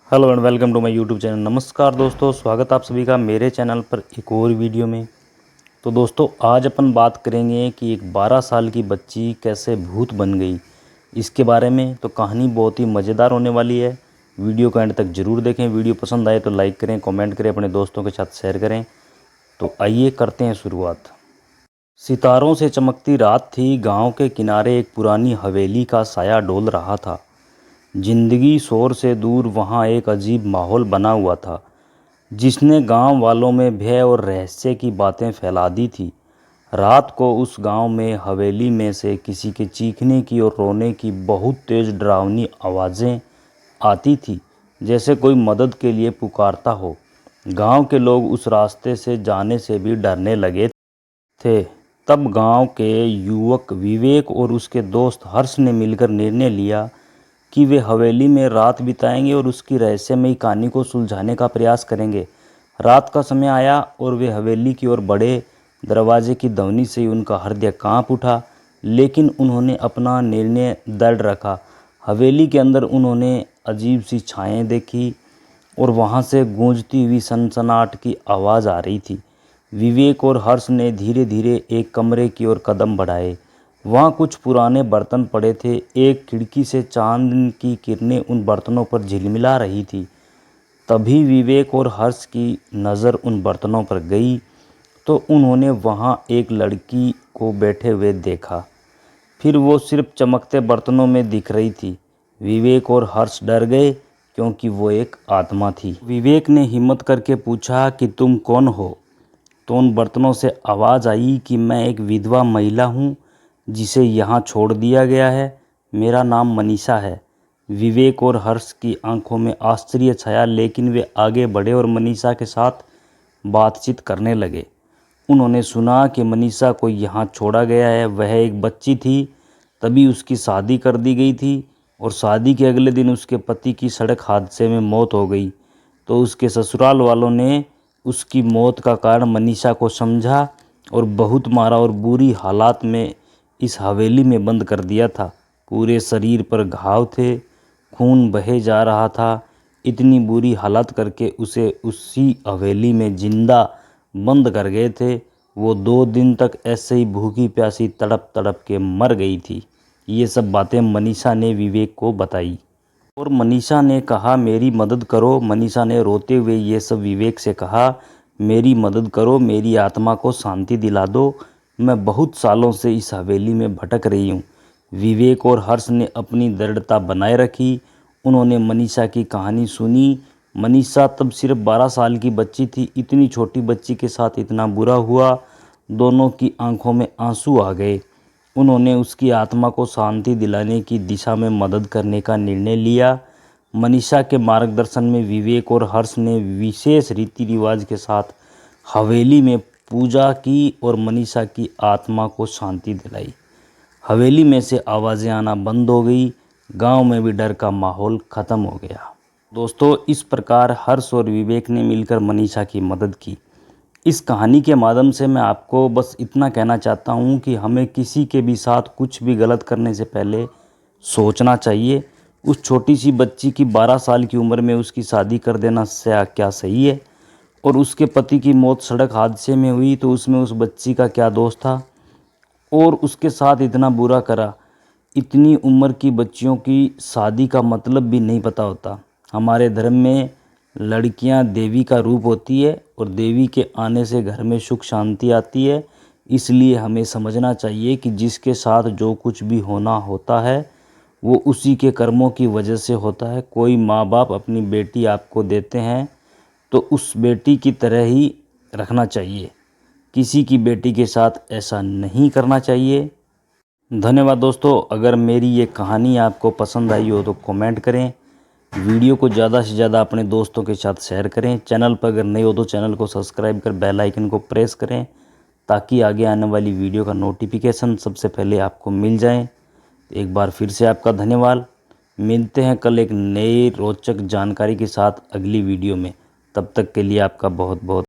Hello and welcome to my YouTube channel. नमस्कार दोस्तों, स्वागत आप सभी का मेरे चैनल पर एक और वीडियो में। तो दोस्तों, आज अपन बात करेंगे कि एक 12 साल की बच्ची कैसे भूत बन गई, इसके बारे में। तो कहानी बहुत ही मज़ेदार होने वाली है। वीडियो को एंड तक ज़रूर देखें। वीडियो पसंद आए तो लाइक करें, कमेंट करें, अपने दोस्तों के साथ शेयर करें। तो आइए करते हैं शुरुआत। सितारों से चमकती रात थी। गांव के किनारे एक पुरानी हवेली का साया डोल रहा था। जिंदगी शोर से दूर वहाँ एक अजीब माहौल बना हुआ था, जिसने गांव वालों में भय और रहस्य की बातें फैला दी थी। रात को उस गांव में हवेली में से किसी के चीखने की और रोने की बहुत तेज़ डरावनी आवाज़ें आती थी, जैसे कोई मदद के लिए पुकारता हो। गांव के लोग उस रास्ते से जाने से भी डरने लगे थे। तब गांव के युवक विवेक और उसके दोस्त हर्ष ने मिलकर निर्णय लिया कि वे हवेली में रात बिताएंगे और उसकी रहस्यमयी कहानी को सुलझाने का प्रयास करेंगे। रात का समय आया और वे हवेली की ओर बढ़े। दरवाजे की ध्वनि से उनका हृदय कांप उठा, लेकिन उन्होंने अपना निर्णय दृढ़ रखा। हवेली के अंदर उन्होंने अजीब सी छायाएं देखी और वहां से गूंजती हुई सनसनाहट की आवाज़ आ रही थी। विवेक और हर्ष ने धीरे धीरे एक कमरे की ओर कदम बढ़ाए। वहाँ कुछ पुराने बर्तन पड़े थे। एक खिड़की से चांद की किरणें उन बर्तनों पर झिलमिला रही थी। तभी विवेक और हर्ष की नज़र उन बर्तनों पर गई तो उन्होंने वहाँ एक लड़की को बैठे हुए देखा। फिर वो सिर्फ चमकते बर्तनों में दिख रही थी। विवेक और हर्ष डर गए, क्योंकि वो एक आत्मा थी। विवेक ने हिम्मत करके पूछा कि तुम कौन हो? तो उन बर्तनों से आवाज़ आई कि मैं एक विधवा महिला हूँ जिसे यहाँ छोड़ दिया गया है। मेरा नाम मनीषा है। विवेक और हर्ष की आंखों में आश्चर्य छाया, लेकिन वे आगे बढ़े और मनीषा के साथ बातचीत करने लगे। उन्होंने सुना कि मनीषा को यहाँ छोड़ा गया है। वह एक बच्ची थी, तभी उसकी शादी कर दी गई थी और शादी के अगले दिन उसके पति की सड़क हादसे में मौत हो गई। तो उसके ससुराल वालों ने उसकी मौत का कारण मनीषा को समझा और बहुत मारा और बुरी हालात में इस हवेली में बंद कर दिया था। पूरे शरीर पर घाव थे, खून बहे जा रहा था। इतनी बुरी हालत करके उसे उसी हवेली में जिंदा बंद कर गए थे। वो 2 दिन तक ऐसे ही भूखी प्यासी तड़प तड़प के मर गई थी। ये सब बातें मनीषा ने विवेक को बताई और मनीषा ने कहा, मेरी मदद करो। मनीषा ने रोते हुए ये सब विवेक से कहा, मेरी मदद करो, मेरी आत्मा को शांति दिला दो। मैं बहुत सालों से इस हवेली में भटक रही हूँ। विवेक और हर्ष ने अपनी दृढ़ता बनाए रखी। उन्होंने मनीषा की कहानी सुनी। मनीषा तब सिर्फ 12 साल की बच्ची थी। इतनी छोटी बच्ची के साथ इतना बुरा हुआ। दोनों की आंखों में आंसू आ गए। उन्होंने उसकी आत्मा को शांति दिलाने की दिशा में मदद करने का निर्णय लिया। मनीषा के मार्गदर्शन में विवेक और हर्ष ने विशेष रीति रिवाज के साथ हवेली में पूजा की और मनीषा की आत्मा को शांति दिलाई। हवेली में से आवाज़ें आना बंद हो गई। गांव में भी डर का माहौल ख़त्म हो गया। दोस्तों, इस प्रकार हर्ष और विवेक ने मिलकर मनीषा की मदद की। इस कहानी के माध्यम से मैं आपको बस इतना कहना चाहता हूँ कि हमें किसी के भी साथ कुछ भी गलत करने से पहले सोचना चाहिए। उस छोटी सी बच्ची की 12 साल की उम्र में उसकी शादी कर देना क्या सही है? और उसके पति की मौत सड़क हादसे में हुई तो उसमें उस बच्ची का क्या दोष था? और उसके साथ इतना बुरा करा। इतनी उम्र की बच्चियों की शादी का मतलब भी नहीं पता होता। हमारे धर्म में लड़कियां देवी का रूप होती है और देवी के आने से घर में सुख शांति आती है। इसलिए हमें समझना चाहिए कि जिसके साथ जो कुछ भी होना होता है वो उसी के कर्मों की वजह से होता है। कोई माँ बाप अपनी बेटी आपको देते हैं तो उस बेटी की तरह ही रखना चाहिए। किसी की बेटी के साथ ऐसा नहीं करना चाहिए। धन्यवाद दोस्तों। अगर मेरी ये कहानी आपको पसंद आई हो तो कमेंट करें। वीडियो को ज़्यादा से ज़्यादा अपने दोस्तों के साथ शेयर करें। चैनल पर अगर नए हो तो चैनल को सब्सक्राइब कर बेल आइकन को प्रेस करें, ताकि आगे आने वाली वीडियो का नोटिफिकेशन सबसे पहले आपको मिल जाए। एक बार फिर से आपका धन्यवाद। मिलते हैं कल एक नई रोचक जानकारी के साथ अगली वीडियो में। तब तक के लिए आपका बहुत बहुत